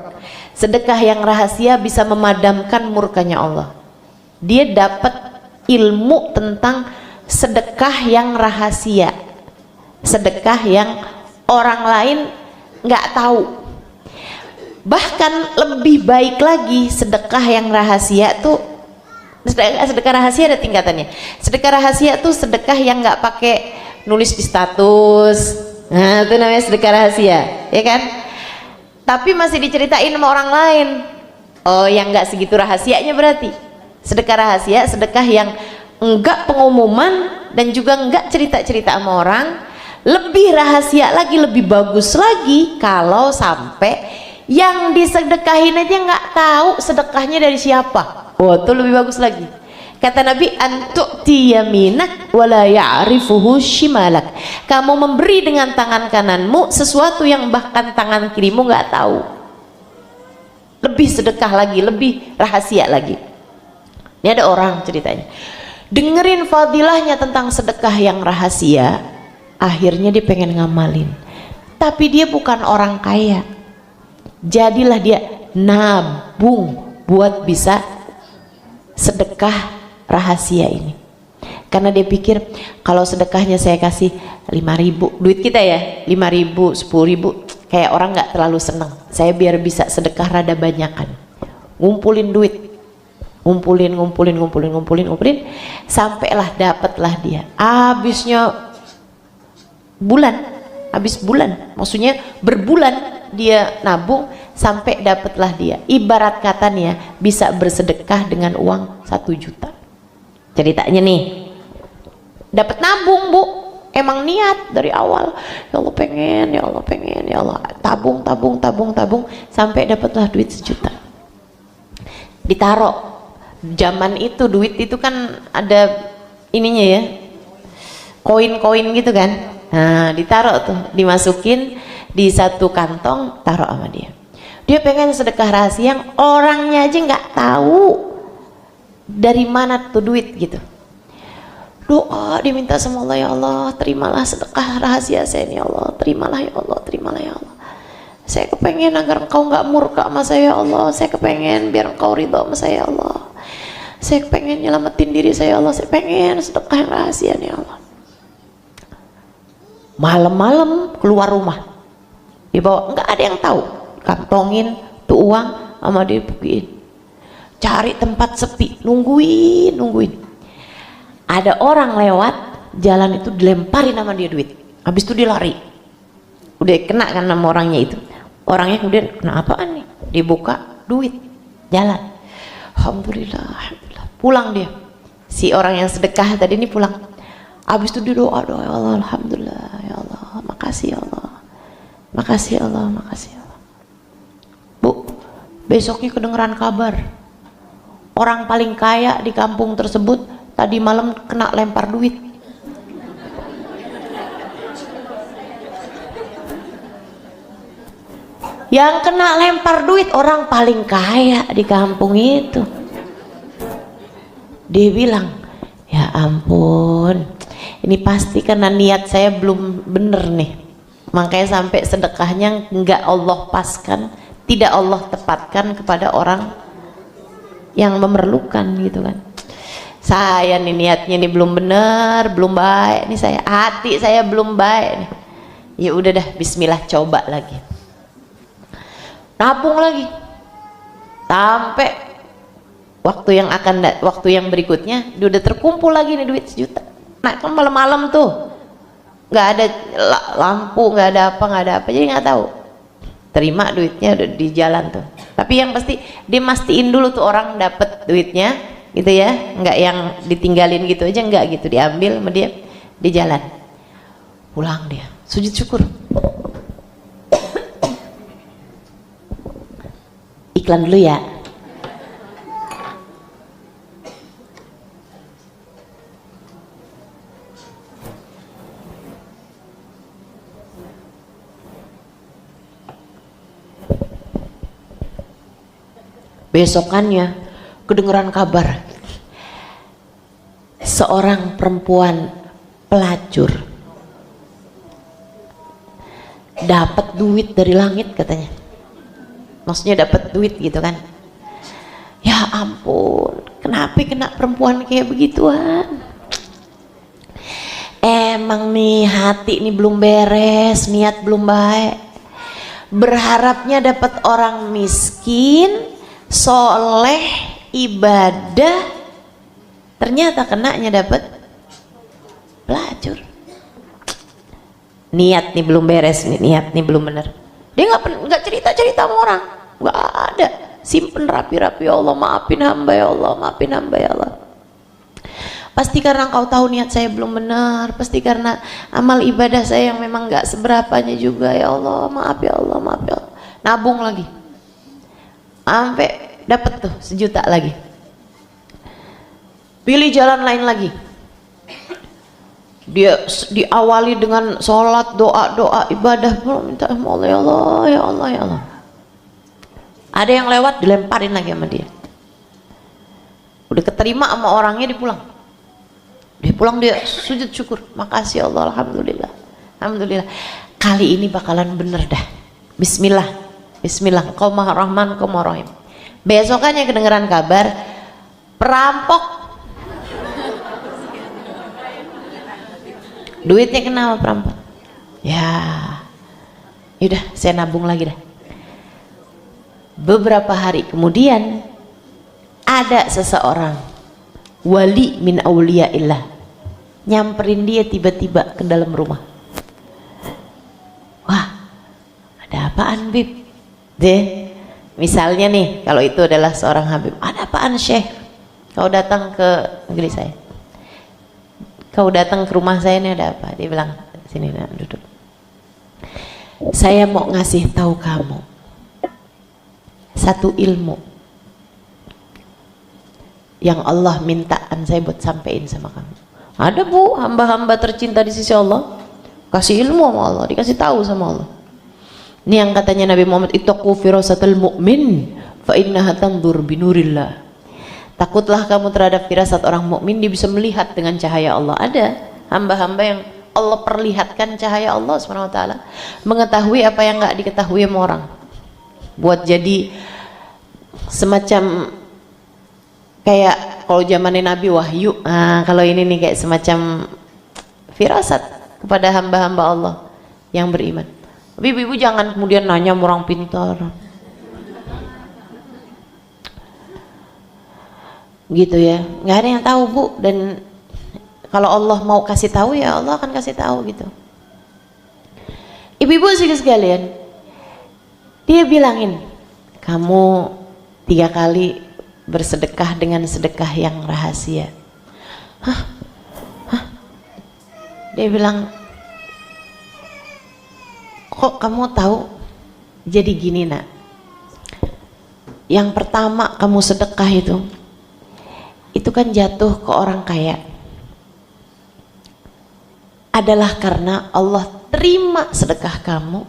Sedekah yang rahasia bisa memadamkan murkanya Allah. Dia dapat ilmu tentang sedekah yang rahasia, sedekah yang orang lain nggak tahu. Bahkan lebih baik lagi, sedekah yang rahasia tuh, sedekah rahasia ada tingkatannya. Sedekah rahasia tuh sedekah yang nggak pakai nulis di status, nah itu namanya sedekah rahasia, ya kan? Tapi masih diceritain sama orang lain. Oh, yang nggak segitu rahasianya berarti. Sedekah rahasia, sedekah yang enggak pengumuman dan juga enggak cerita-cerita sama orang. Lebih rahasia lagi, lebih bagus lagi kalau sampai yang disedekahin aja nggak tahu sedekahnya dari siapa. Oh, itu lebih bagus lagi. Kata Nabi, antu'ti yaminak wala ya'rifuhu shimalak. Kamu memberi dengan tangan kananmu sesuatu yang bahkan tangan kirimu nggak tahu. Lebih sedekah lagi, lebih rahasia lagi. Ini ada orang ceritanya, dengerin fadilahnya tentang sedekah yang rahasia, akhirnya dia pengen ngamalin. Tapi dia bukan orang kaya. Jadilah dia nabung buat bisa sedekah rahasia ini, karena dia pikir kalau sedekahnya saya kasih 5.000 duit kita ya, 5.000 10.000 kayak orang nggak terlalu seneng. Saya biar bisa sedekah rada banyakan, ngumpulin duit, ngumpulin sampailah dapatlah dia. Habis bulan, maksudnya berbulan dia nabung sampai dapatlah dia. Ibarat katanya bisa bersedekah dengan uang 1 juta. Ceritanya nih, dapat nabung bu, emang niat dari awal, ya Allah pengen, ya Allah pengen, ya Allah tabung sampai dapatlah duit 1 juta. Ditaruh, zaman itu duit itu kan ada ininya ya, koin-koin gitu kan. Nah ditaruh tuh, dimasukin di satu kantong, taruh sama dia. Dia pengen sedekah rahasia yang orangnya aja nggak tahu dari mana tuh duit gitu. Doa diminta sama Allah, ya Allah terimalah sedekah rahasia saya ini, ya Allah terimalah, ya Allah terimalah, ya Allah. Saya kepengen agar engkau nggak murka sama saya, ya Allah. Saya kepengen biar engkau ridho sama saya, ya Allah. Saya kepengen nyelamatin diri saya, ya Allah. Saya pengen sedekah yang rahasia nih, ya Allah. Malam-malam keluar rumah, dibawa, nggak ada yang tahu, kantongin tuh uang sama dia pergiin. Cari tempat sepi, nungguin. Ada orang lewat jalan itu, dilemparin sama dia duit. Habis itu dia lari. Udah kena kan sama orangnya itu. Orangnya kemudian, kena apaan nih? Dibuka duit, jalan. Alhamdulillah. Pulang dia. Si orang yang sedekah tadi ini pulang. Habis itu dia doa, ya Allah, alhamdulillah, ya Allah, makasih ya Allah. Makasih ya Allah, makasih ya Allah. Bu, besoknya kedengeran kabar. Orang paling kaya di kampung tersebut tadi malam kena lempar duit. Yang kena lempar duit orang paling kaya di kampung itu. Dia bilang, ya ampun, ini pasti karena niat saya belum bener nih, makanya sampai sedekahnya enggak Allah paskan, tidak Allah tepatkan kepada orang yang memerlukan gitu kan. Saya nih niatnya nih belum bener, belum baik nih, saya hati saya belum baik nih. Ya udah dah, bismillah, coba lagi, nabung lagi sampai waktu yang berikutnya dia udah terkumpul lagi nih duit 1 juta. Nah kan malam-malam tuh nggak ada lampu, nggak ada apa, jadi nggak tahu. Terima duitnya udah di jalan tuh. Tapi yang pasti dia mastiin dulu tuh orang dapat duitnya gitu ya, nggak yang ditinggalin gitu aja, nggak gitu, diambil sama dia di jalan. Pulang dia sujud syukur. Iklan dulu ya. Besokannya kedengeran kabar seorang perempuan pelacur dapat duit dari langit katanya. maksudnya dapat duit gitu kan. Ya ampun, kenapa kena perempuan kayak begituan? Emang nih hati ini belum beres, niat belum baik. Berharapnya dapat orang miskin, soleh, ibadah, ternyata kenanya dapat pelacur. Niat nih belum beres nih, niat nih belum benar. Dia nggak cerita sama orang, nggak ada. Simpen rapi-rapi, ya Allah maafin hamba ya Allah, maafin hamba ya Allah. Pasti karena engkau tahu niat saya belum benar, pasti karena amal ibadah saya yang memang nggak seberapanya juga ya Allah, maaf ya Allah, maaf ya Allah. Nabung lagi sampai dapat tuh 1 juta lagi, pilih jalan lain lagi. Dia diawali dengan sholat, doa ibadah, minta Allah ya Allah ya Allah ya Allah. Ada yang lewat dilemparin lagi sama dia, udah keterima sama orangnya, dia pulang dia sujud syukur, makasih Allah, alhamdulillah, alhamdulillah, kali ini bakalan bener dah, bismillah, bismillah, kau maha rahman, kau maha rahim. Besokannya kedengeran kabar perampok, duitnya kena sama perampok. Ya udah, saya nabung lagi dah. Beberapa hari kemudian ada seseorang wali min auliyaillah nyamperin dia tiba-tiba ke dalam rumah. Wah, ada apaan Bib? Deh, misalnya nih, kalau itu adalah seorang Habib, ada apaan Syekh? Kau datang ke negeri saya, kau datang ke rumah saya, ini ada apa? Dia bilang, sini nah, duduk. Saya mau ngasih tahu kamu satu ilmu yang Allah mintaan saya buat sampein sama kamu. Ada bu, hamba-hamba tercinta di sisi Allah kasih ilmu sama Allah, dikasih tahu sama Allah. Ini yang katanya Nabi Muhammad, ittaqu firasatal mu'min fa innaha tanzur binurillah. Takutlah kamu terhadap firasat orang mukmin, dia bisa melihat dengan cahaya Allah. Ada hamba-hamba yang Allah perlihatkan cahaya Allah SWT, mengetahui apa yang nggak diketahui sama orang, buat jadi semacam kayak kalau zamannya Nabi wahyu. Nah, kalau ini nih kayak semacam firasat kepada hamba-hamba Allah yang beriman. Tapi ibu jangan kemudian nanya sama orang pintar gitu ya, nggak ada yang tahu bu. Dan kalau Allah mau kasih tahu ya Allah akan kasih tahu gitu. Ibu-ibu sekalian, dia bilangin, kamu 3 kali bersedekah dengan sedekah yang rahasia. Hah? Dia bilang, kok kamu tahu? Jadi gini nak, yang pertama kamu sedekah itu kan jatuh ke orang kaya, adalah karena Allah terima sedekah kamu.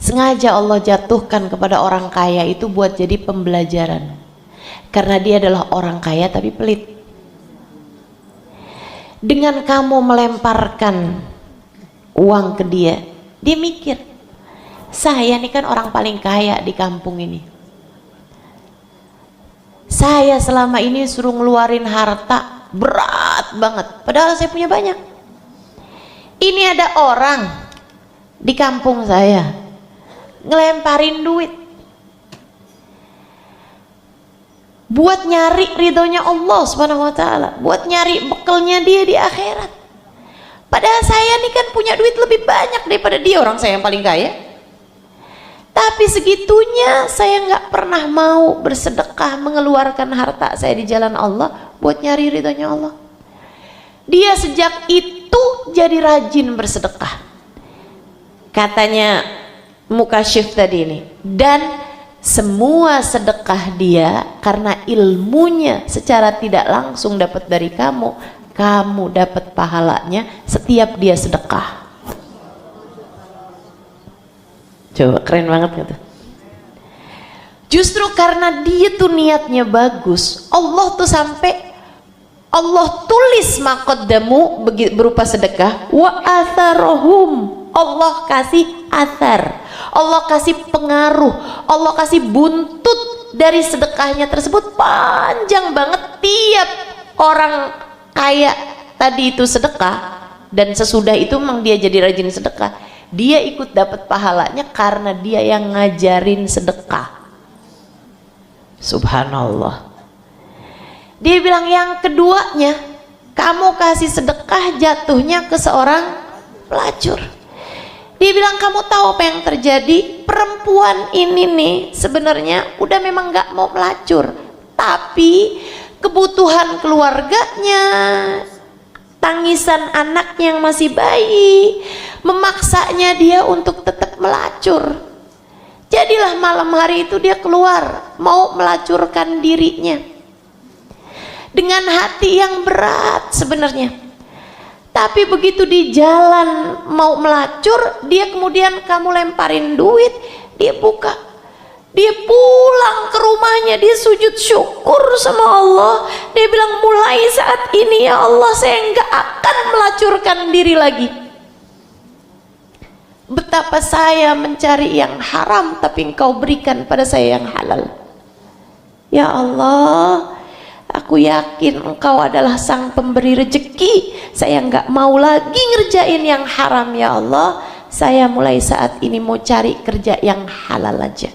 Sengaja Allah jatuhkan kepada orang kaya itu buat jadi pembelajaran, karena dia adalah orang kaya tapi pelit. Dengan kamu melemparkan uang ke dia, dia mikir, saya ini kan orang paling kaya di kampung ini, saya selama ini suruh ngeluarin harta berat banget, padahal saya punya banyak. Ini ada orang di kampung saya ngelemparin duit buat nyari ridhonya Allah Subhanahu wa ta'ala, buat nyari bekalnya dia di akhirat. Padahal saya nih kan punya duit lebih banyak daripada dia, orang saya yang paling kaya. Tapi segitunya saya nggak pernah mau bersedekah, mengeluarkan harta saya di jalan Allah buat nyari ridhonya Allah. Dia sejak itu jadi rajin bersedekah, katanya Mukasyif tadi ini. Dan semua sedekah dia karena ilmunya secara tidak langsung dapat dari kamu, kamu dapat pahalanya setiap dia sedekah. Coba keren banget gitu. Justru karena dia tuh niatnya bagus, Allah tuh sampai Allah tulis maqaddamu berupa sedekah, wa atharohum, Allah kasih athar, Allah kasih pengaruh, Allah kasih buntut dari sedekahnya tersebut panjang banget. Tiap orang kaya tadi itu sedekah, dan sesudah itu memang dia jadi rajin sedekah, dia ikut dapat pahalanya karena dia yang ngajarin sedekah. Subhanallah. Dia bilang yang keduanya, kamu kasih sedekah jatuhnya ke seorang pelacur. Dia bilang, kamu tahu apa yang terjadi? Perempuan ini nih sebenarnya udah memang gak mau pelacur, tapi kebutuhan keluarganya, tangisan anaknya yang masih bayi memaksanya dia untuk tetap melacur. Jadilah malam hari itu dia keluar mau melacurkan dirinya dengan hati yang berat sebenarnya. Tapi begitu di jalan mau melacur, dia kemudian kamu lemparin duit, dia buka, dia pulang ke rumahnya, dia sujud syukur sama Allah. Dia bilang, mulai saat ini ya Allah, saya nggak akan melacurkan diri lagi. Betapa saya mencari yang haram, tapi Engkau berikan pada saya yang halal. Ya Allah, aku yakin Engkau adalah sang pemberi rezeki. Saya nggak mau lagi ngerjain yang haram ya Allah. Saya mulai saat ini mau cari kerja yang halal aja.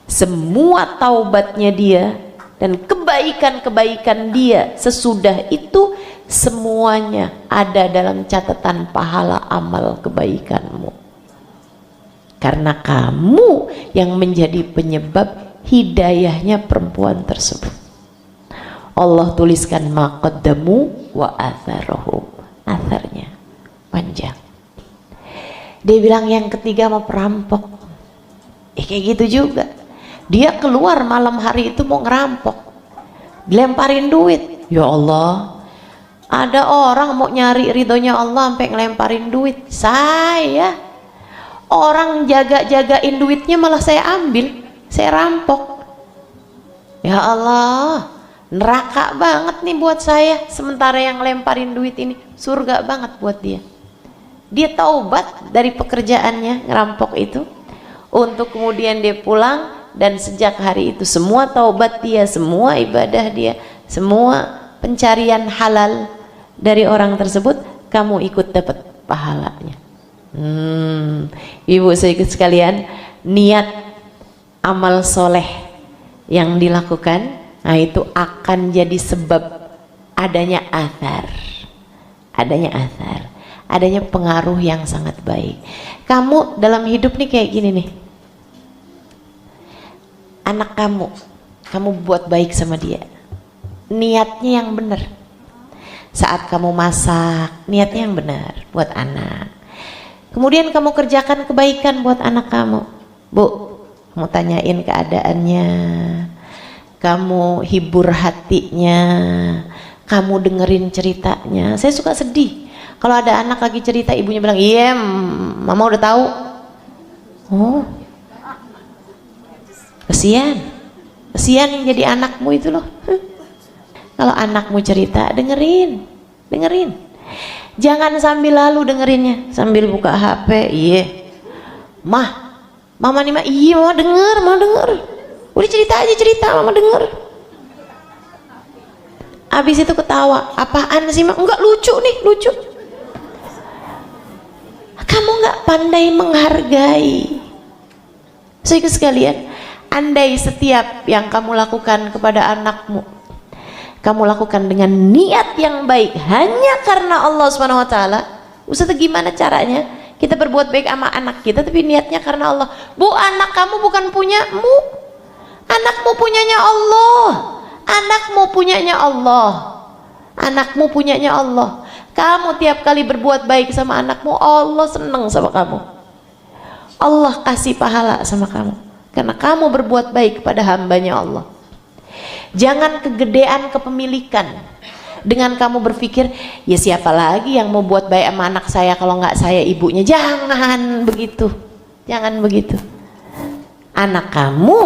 Semua taubatnya dia dan kebaikan-kebaikan dia sesudah itu semuanya ada dalam catatan pahala amal kebaikanmu, karena kamu yang menjadi penyebab hidayahnya perempuan tersebut. Allah tuliskan maqaddamu wa atharuhum, atharnya panjang. Dia bilang yang ketiga mau perampok, kayak gitu juga. Dia keluar malam hari itu mau ngerampok, dilemparin duit. Ya Allah, ada orang mau nyari ridhonya Allah sampai ngelemparin duit. Saya orang jaga-jagain duitnya malah saya ambil, saya rampok. Ya Allah, neraka banget nih buat saya. Sementara yang lemparin duit ini surga banget buat dia. Dia taubat dari pekerjaannya ngerampok itu, untuk kemudian dia pulang. Dan sejak hari itu semua taubat dia, semua ibadah dia, semua pencarian halal dari orang tersebut, kamu ikut dapat pahalanya. Ibu saya sekalian, niat amal soleh yang dilakukan, nah itu akan jadi sebab adanya athar, adanya pengaruh yang sangat baik. Kamu dalam hidup nih kayak gini nih, anak kamu buat baik sama dia, niatnya yang benar. Saat kamu masak, niatnya yang benar buat anak. Kemudian kamu kerjakan kebaikan buat anak kamu. Bu, kamu tanyain keadaannya, kamu hibur hatinya, kamu dengerin ceritanya. Saya suka sedih kalau ada anak lagi cerita, ibunya bilang, iya mama udah tahu. Oh, kesian yang jadi anakmu itu loh. Kalau anakmu cerita, dengerin. Jangan sambil lalu dengerinnya, sambil buka HP. Iya, mama nih iya mama denger. Udah cerita, mama denger. Abis itu ketawa, apaan sih mak? Enggak, lucu. Kamu nggak pandai menghargai. Saudara sekalian, andai setiap yang kamu lakukan kepada anakmu, kamu lakukan dengan niat yang baik hanya karena Allah Subhanahu wa taala. Ustaz, gimana caranya kita berbuat baik sama anak kita tapi niatnya karena Allah? Bu, anak kamu bukan punyamu. Anakmu punyanya Allah. Anakmu punyanya Allah. Kamu tiap kali berbuat baik sama anakmu, Allah seneng sama kamu. Allah kasih pahala sama kamu karena kamu berbuat baik kepada hambanya Allah. Jangan kegedean kepemilikan dengan kamu berpikir, ya siapa lagi yang mau buat baik sama anak saya kalau nggak saya ibunya. Jangan begitu. Anak kamu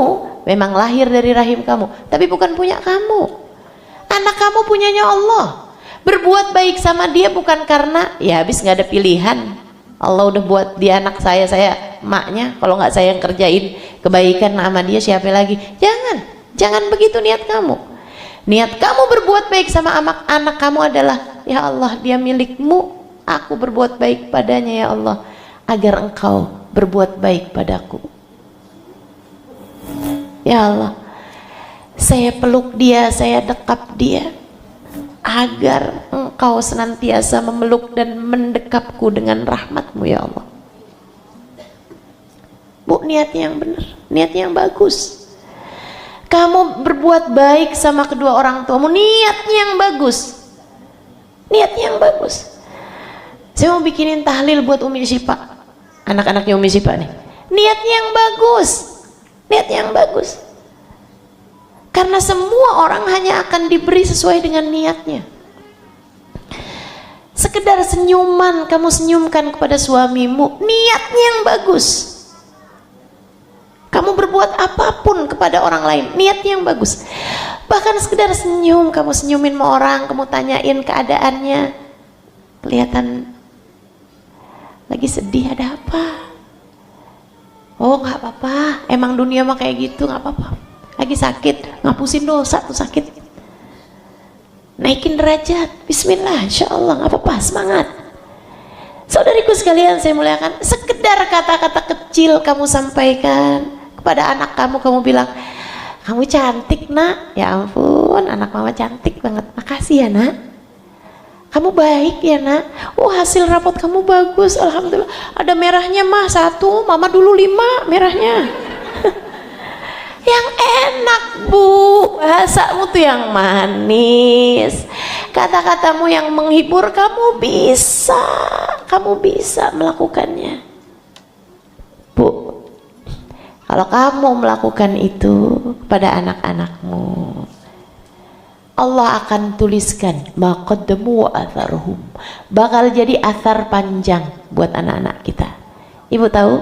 memang lahir dari rahim kamu, tapi bukan punya kamu. Anak kamu punyanya Allah. Berbuat baik sama dia bukan karena ya habis nggak ada pilihan, Allah udah buat dia anak saya emaknya, kalau nggak saya yang kerjain kebaikan sama dia, siapa lagi? Jangan begitu niat kamu. Niat kamu berbuat baik sama anak kamu adalah, ya Allah, dia milikmu, aku berbuat baik padanya ya Allah, agar engkau berbuat baik padaku. Ya Allah, saya peluk dia, saya dekap dia, agar engkau senantiasa memeluk dan mendekapku dengan rahmatmu ya Allah. Bu, niatnya yang benar, niatnya yang bagus. Kamu berbuat baik sama kedua orang tuamu, niatnya yang bagus, niatnya yang bagus. Saya mau bikinin tahlil buat Umi Syifa, anak-anaknya Umi Syifa nih, niatnya yang bagus, niatnya yang bagus. Karena semua orang hanya akan diberi sesuai dengan niatnya. Sekedar senyuman kamu senyumkan kepada suamimu, niatnya yang bagus. Kamu berbuat apapun kepada orang lain, niatnya yang bagus. Bahkan sekedar senyum, kamu senyumin sama orang, kamu tanyain keadaannya, kelihatan lagi sedih, ada apa? Oh nggak apa-apa, emang dunia mah kayak gitu, nggak apa-apa. Lagi sakit, ngapusin dosa tuh sakit, naikin derajat, bismillah, insya Allah, nggak apa-apa, semangat. Saudariku sekalian saya muliakan, sekedar kata-kata kecil kamu sampaikan kepada anak kamu bilang, kamu cantik nak, ya ampun anak mama cantik banget, makasih ya nak, kamu baik ya nak, oh hasil rapot kamu bagus, alhamdulillah, ada merahnya mah 1, mama dulu 5 merahnya. Yang enak bu, bahasamu tuh yang manis, kata-katamu yang menghibur, kamu bisa melakukannya bu. Kalau kamu melakukan itu pada anak-anakmu, Allah akan tuliskan maqaddamu wa atharuhum, bakal jadi athar panjang buat anak-anak kita. Ibu tahu,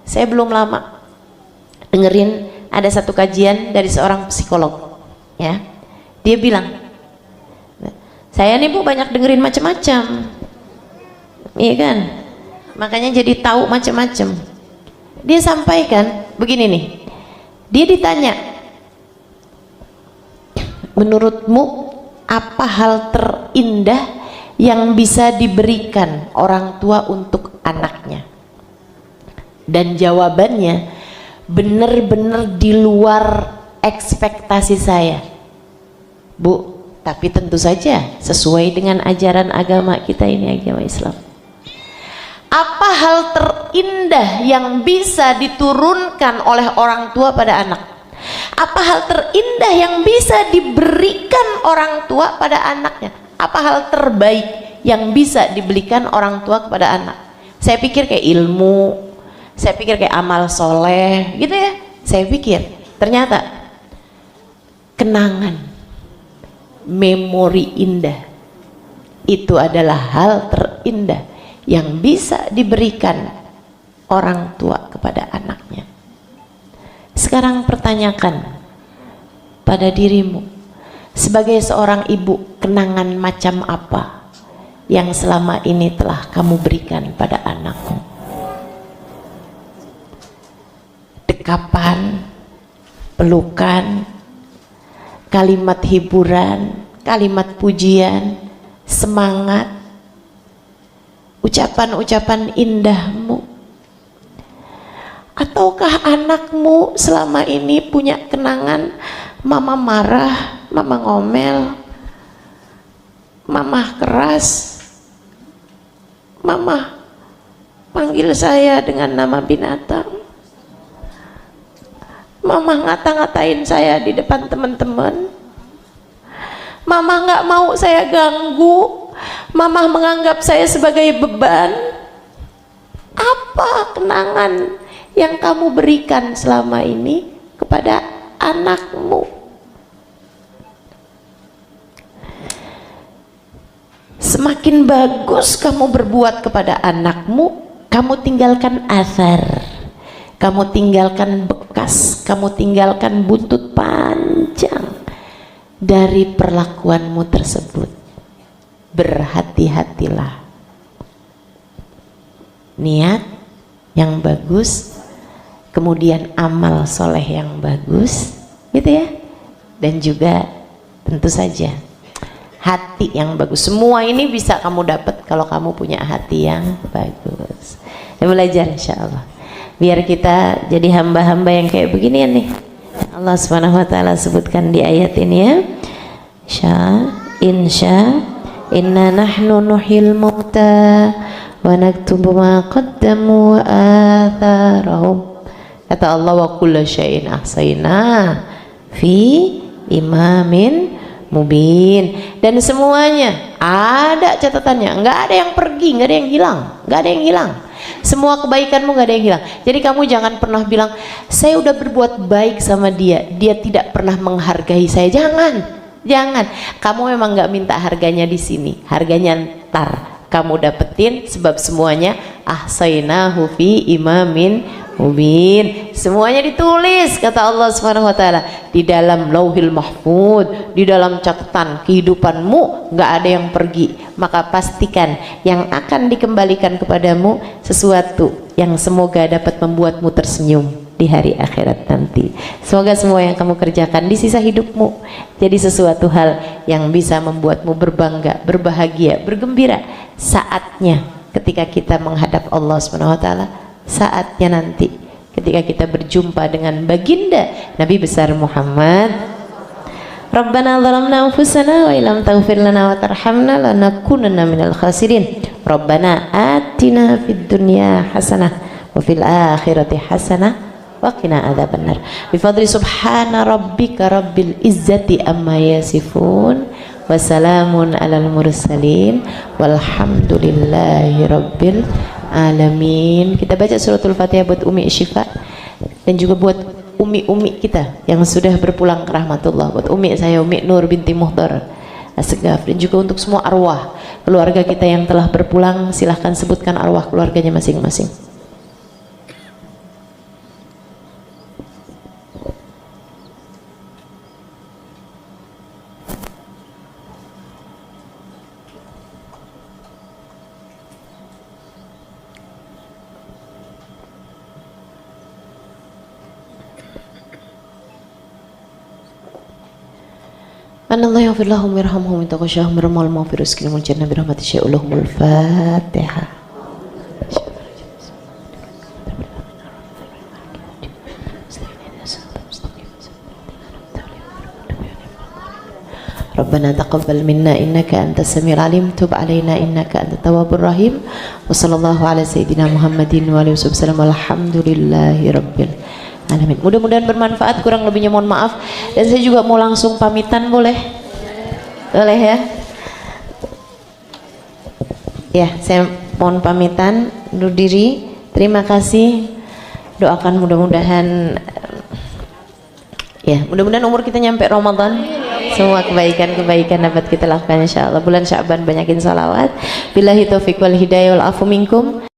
saya belum lama dengerin ada satu kajian dari seorang psikolog, ya. Dia bilang, saya nih bu banyak dengerin macam-macam, iya kan, makanya jadi tahu macam-macam. Dia sampaikan begini nih, dia ditanya, menurutmu apa hal terindah yang bisa diberikan orang tua untuk anaknya? Dan jawabannya benar-benar di luar ekspektasi saya bu, tapi tentu saja sesuai dengan ajaran agama kita ini, agama Islam. Apa hal terindah yang bisa diturunkan oleh orang tua pada anak? Apa hal terindah yang bisa diberikan orang tua pada anaknya? Apa hal terbaik yang bisa diberikan orang tua kepada anak? Saya pikir kayak ilmu, saya pikir kayak amal soleh gitu ya. Saya pikir ternyata kenangan, memori indah, itu adalah hal terindah yang bisa diberikan orang tua kepada anaknya. Sekarang pertanyakan pada dirimu, sebagai seorang ibu, kenangan macam apa yang selama ini telah kamu berikan pada anakmu? Dekapan, pelukan, kalimat hiburan, kalimat pujian, semangat, ucapan-ucapan indahmu? Ataukah anakmu selama ini punya kenangan mama marah, mama ngomel, mama keras, mama panggil saya dengan nama binatang, mama ngata-ngatain saya di depan teman-teman, mama nggak mau saya ganggu, mama menganggap saya sebagai beban? Apa kenangan yang kamu berikan selama ini kepada anakmu? Semakin bagus kamu berbuat kepada anakmu, kamu tinggalkan athar, kamu tinggalkan bekas, kamu tinggalkan buntut panjang dari perlakuanmu tersebut. Berhati-hatilah, niat yang bagus, kemudian amal soleh yang bagus, gitu ya, dan juga tentu saja hati yang bagus. Semua ini bisa kamu dapat kalau kamu punya hati yang bagus. Dan belajar insya Allah, biar kita jadi hamba-hamba yang kayak beginian nih. Allah Subhanahu wa taala sebutkan di ayat ini ya. Insya inna nahnu nuhyil mauta wa naktubu ma qaddamu wa atharahum. Kata Allah, wa kullu syai'in ahsayna fi imamin mubin. Dan semuanya ada catatannya, nggak ada yang pergi, nggak ada yang hilang, nggak ada yang hilang. Semua kebaikanmu nggak ada yang hilang. Jadi kamu jangan pernah bilang saya udah berbuat baik sama dia, dia tidak pernah menghargai saya. Jangan. Kamu memang nggak minta harganya di sini, harganya ntar kamu dapetin, sebab semuanya ahsainahu fi imamin mubin. Semuanya ditulis, kata Allah Subhanahu wa taala, di dalam Lauhil Mahfud, di dalam catatan kehidupanmu, nggak ada yang pergi. Maka pastikan yang akan dikembalikan kepadamu sesuatu yang semoga dapat membuatmu tersenyum di hari akhirat nanti. Semoga semua yang kamu kerjakan di sisa hidupmu jadi sesuatu hal yang bisa membuatmu berbangga, berbahagia, bergembira saatnya ketika kita menghadap Allah Subhanahu wa taala, saatnya nanti ketika kita berjumpa dengan baginda Nabi besar Muhammad. Rabbana zalamna anfusana wa illam taghfir lana wa tarhamna lanakunanna minal khasirin. Rabbana atina fid dunya hasanah wa fil akhirati hasanah wa qina adzabannar. Bi fadli subhana rabbika rabbil izzati amma yasifun wa salamun alal mursalin walhamdulillahi rabbil alamin. Kita baca suratul Fatihah buat Umi Syifa dan juga buat umi-umi kita yang sudah berpulang ke rahmatullah, buat umi saya Umi Nur binti Muhdar Assegaf, dan juga untuk semua arwah keluarga kita yang telah berpulang. Silahkan sebutkan arwah keluarganya masing-masing. Anallahu yaghfir lahum warhamhum taqashahum ramal maghfir rizqihim jannah birahmati syai'ullahumul Fatihah. Rabbana taqabbal minna innaka antas samiul alim, tub alaina innaka antat tawwabur rahim. Wa sallallahu ala sayyidina Muhammadin wa alihi wasallam. Alhamdulillahi rabbil alamin. Mudah-mudahan bermanfaat, kurang lebihnya mohon maaf. Dan saya juga mau langsung pamitan, boleh? Boleh ya? Ya, saya mohon pamitan undur diri. Terima kasih. Doakan mudah-mudahan ya, mudah-mudahan umur kita nyampe Ramadan. Semua kebaikan-kebaikan dapat kita lakukan insyaallah. Bulan Sya'ban banyakin salawat. Billahi taufiq wal hidayah wal afu minkum.